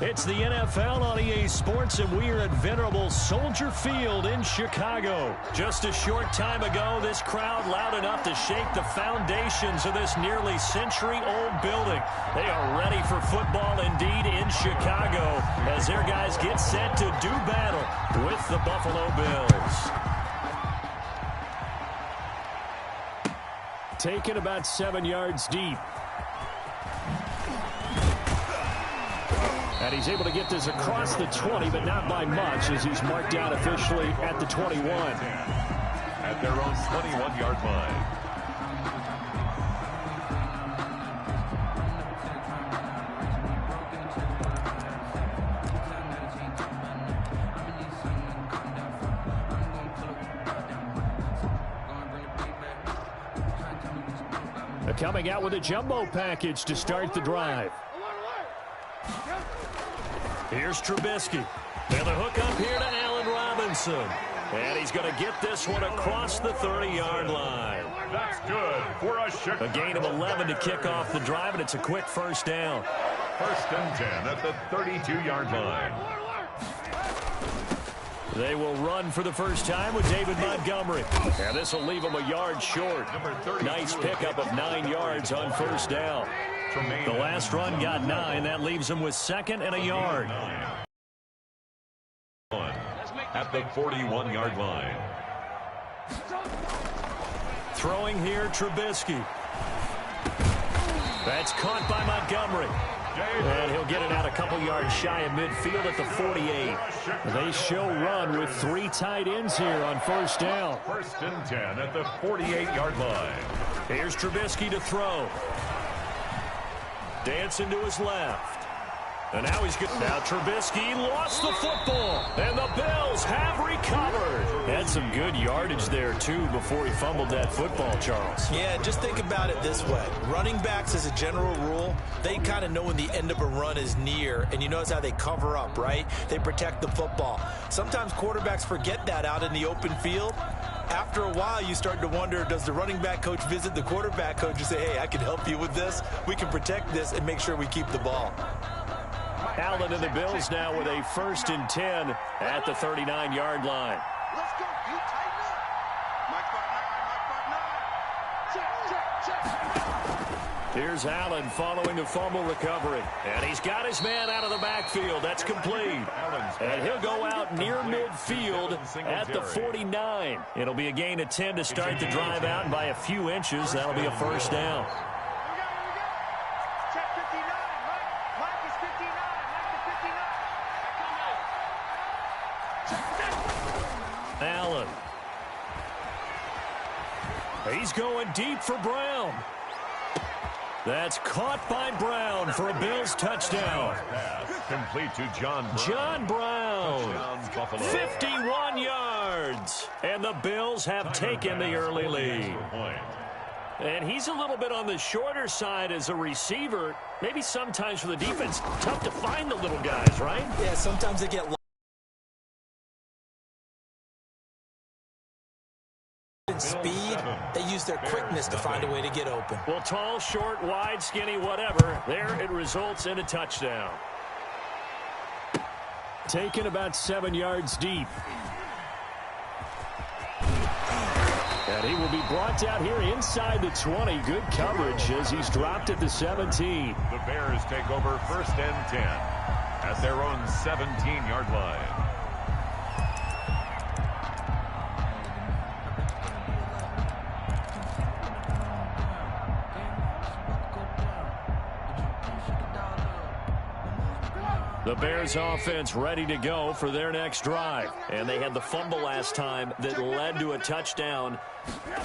It's the NFL on EA Sports, and we are at venerable Soldier Field in Chicago. Just a short time ago, this crowd loud enough to shake the foundations of this nearly century-old building. They are ready for football indeed in Chicago as their guys get set to do battle with the Buffalo Bills. Taken about 7 yards deep. And he's able to get this across the 20, but not by much, as he's marked down officially at the 21. At their own 21-yard line. They're coming out with a jumbo package to start the drive. Here's Trubisky. And the hook up here to Allen Robinson. And he's going to get this one across the 30-yard line. That's good for a Chicago. A gain of 11 to kick off the drive, and it's a quick first down. First and 10 at the 32-yard line. They will run for the first time with David Montgomery. And this will leave them a yard short. Nice pickup of 9 yards on first down. The last run got 9. That leaves them with second and a yard. At the 41-yard line. Throwing here, Trubisky. That's caught by Montgomery. And he'll get it out a couple yards shy of midfield at the 48. They show run with 3 tight ends here on first down. First and 10 at the 48-yard line. Here's Trubisky to throw. Dancing to his left. And now he's good. Now Trubisky lost the football. And the Bills have recovered. Had some good yardage there, too, before he fumbled that football, Charles. Yeah, just think about it this way. Running backs, as a general rule, they kind of know when the end of a run is near. And you notice how they cover up, right? They protect the football. Sometimes quarterbacks forget that out in the open field. After a while, you start to wonder, does the running back coach visit the quarterback coach and say, hey, I can help you with this. We can protect this and make sure we keep the ball. Allen and the Bills now with a first and 10 at the 39-yard line. Let's go. You tighten up. Check. Here's Allen following a fumble recovery. And he's got his man out of the backfield. That's complete. And he'll go out near midfield at the 49. It'll be a gain of 10 to start the drive out, and by a few inches, that'll be a first down. Allen. He's going deep for Brown. That's caught by Brown for a Bills touchdown. Complete to John Brown. John Brown. 51 yards. And the Bills have taken the early lead. And he's a little bit on the shorter side as a receiver. Maybe sometimes for the defense, tough to find the little guys, right? Yeah, sometimes they get speed. They use their quickness to find a way to get open. Well, tall, short, wide, skinny, whatever. There it results in a touchdown. Taken about 7 yards deep. And he will be brought down here inside the 20. Good coverage as he's dropped at the 17. The Bears take over first and 10 at their own 17-yard line. The Bears offense ready to go for their next drive. And they had the fumble last time that led to a touchdown.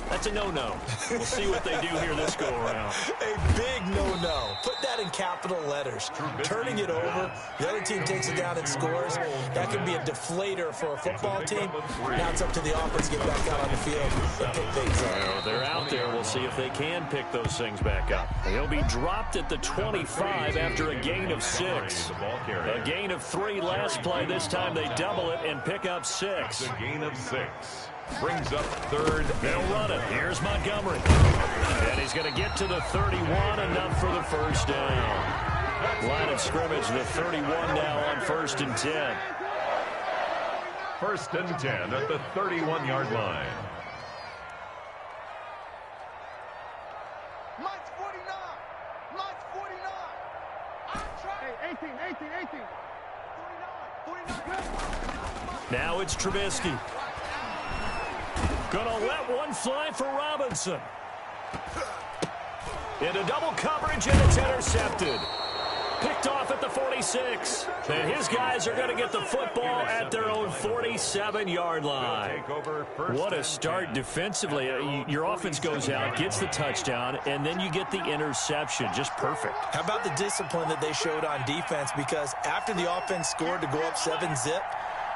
That's a no-no. We'll see what they do here this go-around. A big no-no. Put that in capital letters. Turning it over, the other team takes it down and scores. That can be a deflator for a football team. Now it's up to the offense to get back out on the field and pick things up. Well, they're out there. We'll see if they can pick those things back up. He'll be dropped at the 25 after a gain of 6. A gain of 3 last play. This time they double it and pick up 6. A gain of 6. Brings up third. They'll run it. Here's Montgomery. And he's going to get to the 31, enough for the first down. Line of scrimmage, the 31 now on 1st and 10. 1st and 10 at the 31-yard line. Mike's 49. Mike's 49. Hey, 18. 49. Now it's Trubisky. Gonna let one fly for Robinson. Into double coverage, and it's intercepted. Picked off at the 46. And his guys are going to get the football at their own 47-yard line. What a start defensively. Your offense goes out, gets the touchdown, and then you get the interception. Just perfect. How about the discipline that they showed on defense? Because after the offense scored to go up 7-zip,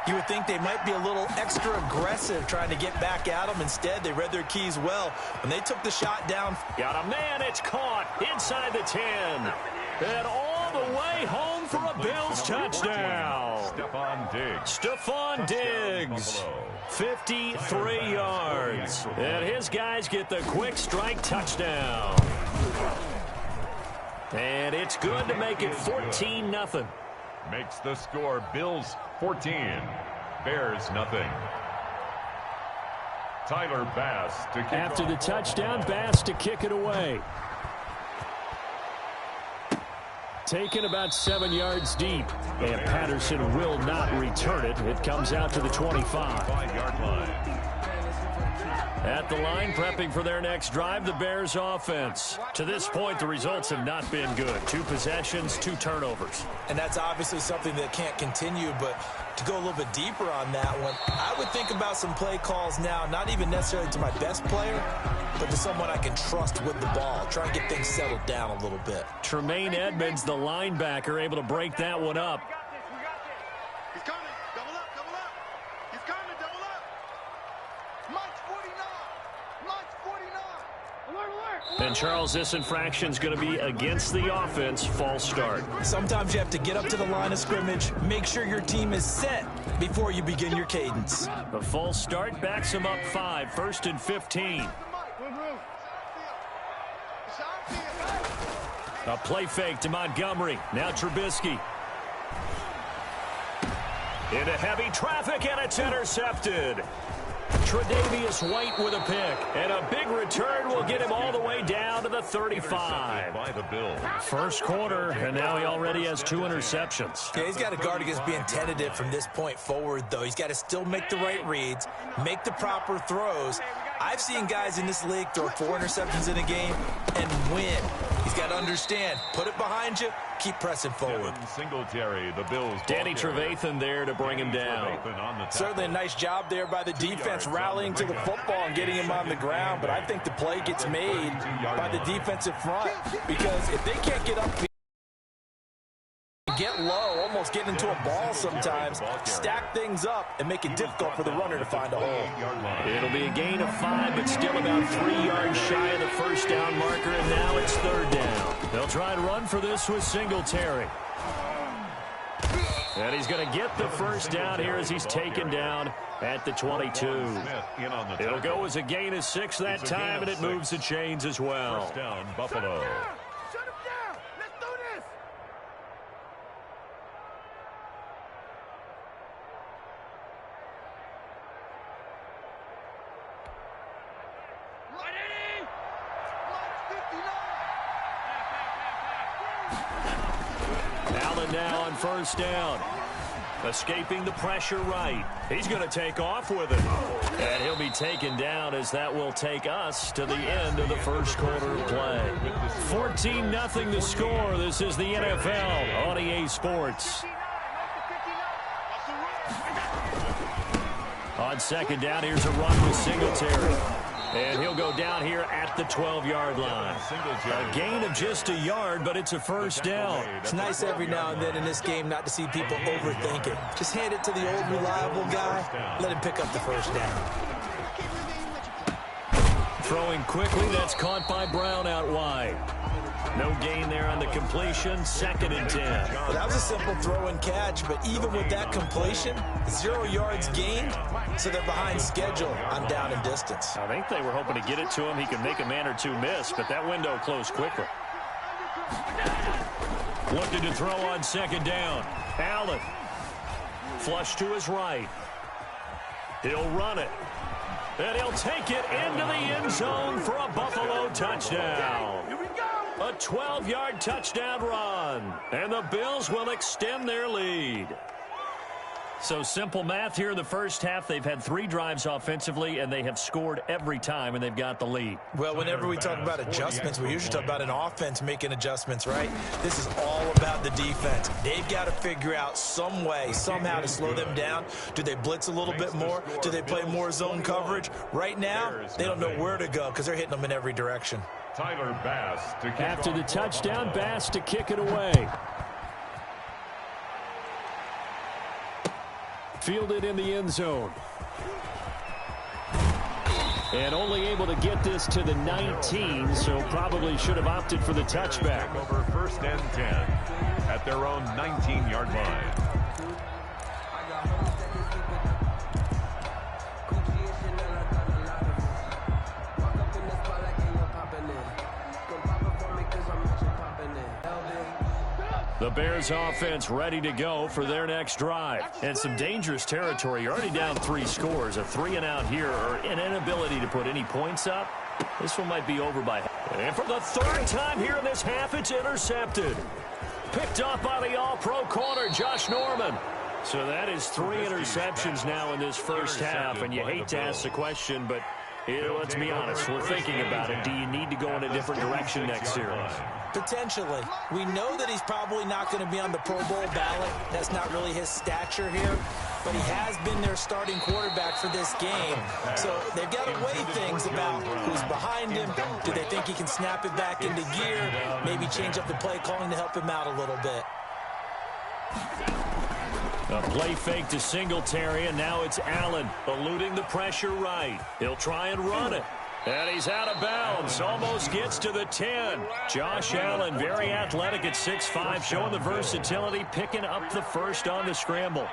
you would think they might be a little extra aggressive trying to get back at them. Instead, they read their keys well. When they took the shot down. Got a man. It's caught inside the 10. And all the way home for a Bills touchdown. Stephon Diggs. 53 yards. And his guys get the quick strike touchdown. And it's good to make it 14-0. Makes the score Bills 14, Bears nothing. Tyler Bass to kick after the touchdown. Bass to kick it away. Taken about 7 yards deep, and Patterson will not return it. It comes out to the 25. 5-yard line. At the line, prepping for their next drive, the Bears offense. To this point, the results have not been good. 2 possessions, 2 turnovers. And that's obviously something that can't continue, but to go a little bit deeper on that one, I would think about some play calls now, not even necessarily to my best player, but to someone I can trust with the ball. Try and get things settled down a little bit. Tremaine Edmonds, the linebacker, able to break that one up. He's coming. Double up. He's coming. Double up. Mike's 49. Mike's 49. Alert. And Charles, this infraction's going to be against the offense. False start. Sometimes you have to get up to the line of scrimmage, make sure your team is set before you begin your cadence. The false start backs him up 5. 1st and 15. A play fake to Montgomery. Now Trubisky. Into heavy traffic, and it's intercepted. Tre'Davious White with a pick. And a big return will get him all the way down to the 35. By the Bills. First quarter, and now he already has 2 interceptions. Yeah, he's got to guard against being tentative from this point forward, though. He's got to still make the right reads, make the proper throws. I've seen guys in this league throw 4 interceptions in a game and win. He's got to understand, put it behind you, keep pressing forward. Singletary, the Bills. Danny Trevathan there to bring him down. Certainly a nice job there by the defense rallying to the football and getting him on the ground, but I think the play gets made by the defensive front because if they can't get up, get low, almost get into a ball sometimes, stack things up, and make it difficult for the runner to find a hole. It'll be a gain of 5, but still about 3 yards shy of the first down marker, and now it's 3rd down. They'll try and run for this with Singletary. And he's going to get the first down here as he's taken down at the 22. It'll go as a gain of 6 that time, and it moves the chains as well. First down, Buffalo. Allen now on first down. Escaping the pressure right. He's going to take off with it. And he'll be taken down as that will take us to the end of the first quarter of play. 14-0 the score. This is the NFL on EA Sports. On second down, here's a run with Singletary. And he'll go down here at the 12-yard line. A gain of just a yard, but it's a first down. It's nice every now and then in this game not to see people overthink it. Just hand it to the old reliable guy. Let him pick up the first down. Throwing quickly, that's caught by Brown out wide. No gain there on the completion, 2nd and 10. Well, that was a simple throw and catch, but even with that completion, 0 yards gained, so they're behind schedule on down and distance. I think they were hoping to get it to him. He could make a man or two miss, but that window closed quickly. Looking to throw on second down. Allen. Flush to his right. He'll run it. And he'll take it into the end zone for a Buffalo touchdown. A 12-yard touchdown run. And the Bills will extend their lead. So simple math here in the first half. They've had 3 drives offensively, and they have scored every time, and they've got the lead. Well, whenever we talk about adjustments, we usually talk about an offense making adjustments, right? This is all about the defense. They've got to figure out some way, somehow to slow them down. Do they blitz a little bit more? Do they play more zone coverage? Right now, they don't know where to go because they're hitting them in every direction. Tyler Bass to kick After the off. touchdown, Bass to kick it away. Fielded in the end zone. And only able to get this to the 19, so probably should have opted for the touchback. Over first and 10 at their own 19-yard line. The Bears offense ready to go for their next drive. And some dangerous territory. You're already down 3 scores. A 3-and-out here, or an inability to put any points up. This one might be over by. And for the 3rd time here in this half, it's intercepted. Picked off by the all-pro corner, Josh Norman. So that is 3 interceptions now in this first half. And you hate to ask the question, but let's be honest. We're thinking about it. Do you need to go in a different direction next series? Potentially. We know that he's probably not going to be on the Pro Bowl ballot. That's not really his stature here. But he has been their starting quarterback for this game. So they've got to weigh things about who's behind him. Do they think he can snap it back into gear? Maybe change up the play calling to help him out a little bit. A play fake to Singletary, and now it's Allen eluding the pressure right. He'll try and run it. And he's out of bounds. Almost gets to the 10. Josh Allen, very athletic at 6'5", showing the versatility, picking up the first on the scramble.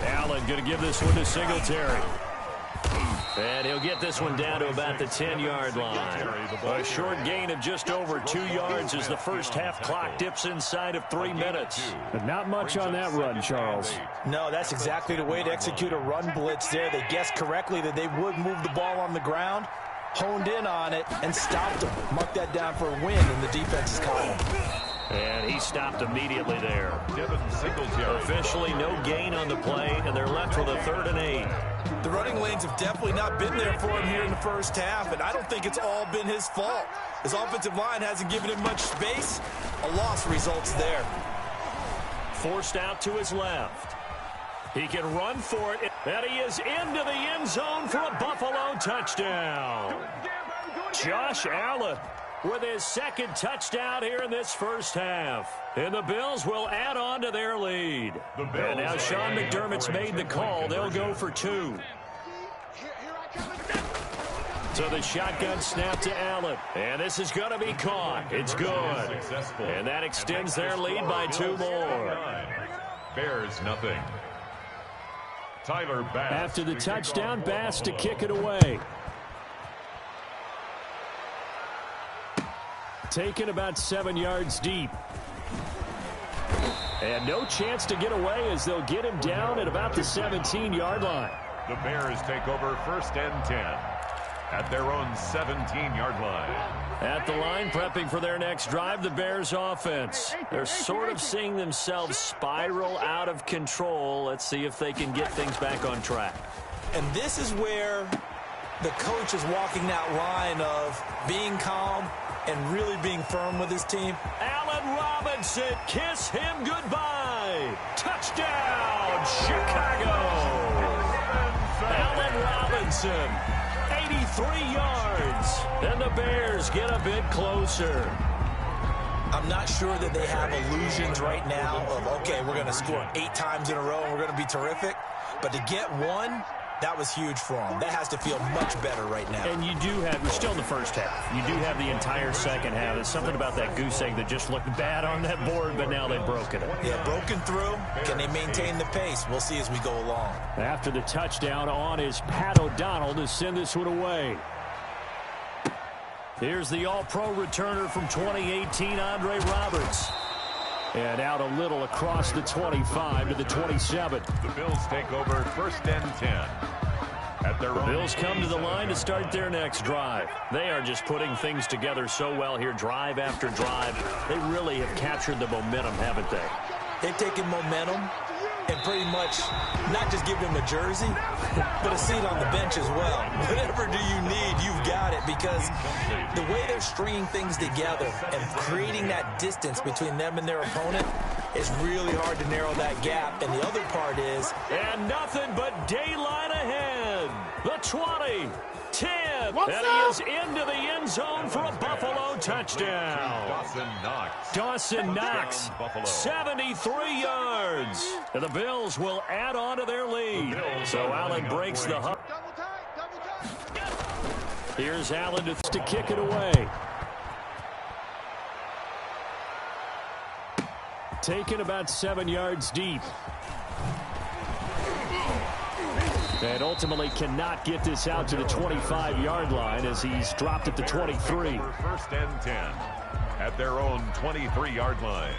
Allen going to give this one to Singletary. And he'll get this one down to about the 10-yard line. A short gain of just over 2 yards as the first half clock dips inside of 3 minutes. But not much on that run, Charles. No, that's exactly the way to execute a run blitz there. They guessed correctly that they would move the ball on the ground, honed in on it, and stopped them. Mark that down for a win in the defense's column. And he stopped immediately there. Officially no gain on the play, and they're left with a 3rd and 8. The running lanes have definitely not been there for him here in the first half, and I don't think it's all been his fault. His offensive line hasn't given him much space. A loss results there. Forced out to his left. He can run for it, and he is into the end zone for a Buffalo touchdown. Josh Allen with his 2nd touchdown here in this first half. And the Bills will add on to their lead. And now Sean McDermott's made the call. They'll go for 2. So the shotgun snap to Allen. And this is going to be caught. It's good. And that extends their lead by 2 more. Bears nothing. Tyler Bass. After the touchdown, Bass to kick it away. Taken about 7 yards deep. And no chance to get away as they'll get him down at about the 17-yard line. The Bears take over first and 10 at their own 17-yard line. At the line, prepping for their next drive, the Bears offense. They're sort of seeing themselves spiral out of control. Let's see if they can get things back on track. And this is where the coach is walking that line of being calm and really being firm with his team. Allen Robinson, kiss him goodbye. Touchdown, Chicago. Allen Robinson, 83 yards. And the Bears get a bit closer. I'm not sure that they have illusions right now of, okay, we're going to score 8 times in a row and we're going to be terrific. But to get one, that was huge for them. That has to feel much better right now. And you do have, we're still in the first half. You do have the entire second half. There's something about that goose egg that just looked bad on that board, but now they've broken it. Yeah, broken through. Can they maintain the pace? We'll see as we go along. After the touchdown on is Pat O'Donnell to send this one away. Here's the All-Pro returner from 2018, Andre Roberts. And out a little across the 25 to the 27. The Bills take over 1st and 10. The Bills come to the line to start their next drive. They are just putting things together so well here, drive after drive. They really have captured the momentum, haven't they? They've taken momentum and pretty much not just given them a jersey, but a seat on the bench as well. Whatever do you need, you've got it, because the way they're stringing things together and creating that distance between them and their opponent is really hard to narrow that gap. And the other part is... And nothing but daylight ahead. The 20, 10, What's and up? he is into the end zone for a Buffalo touchdown. Dawson Knox, 73 yards. And the Bills will add on to their lead. So Allen breaks the hunt. Double tight. Here's Allen to kick it away. Taken about 7 yards deep. And ultimately cannot get this out to the 25-yard line as he's dropped at the 23. 1st and 10 at their own 23-yard line.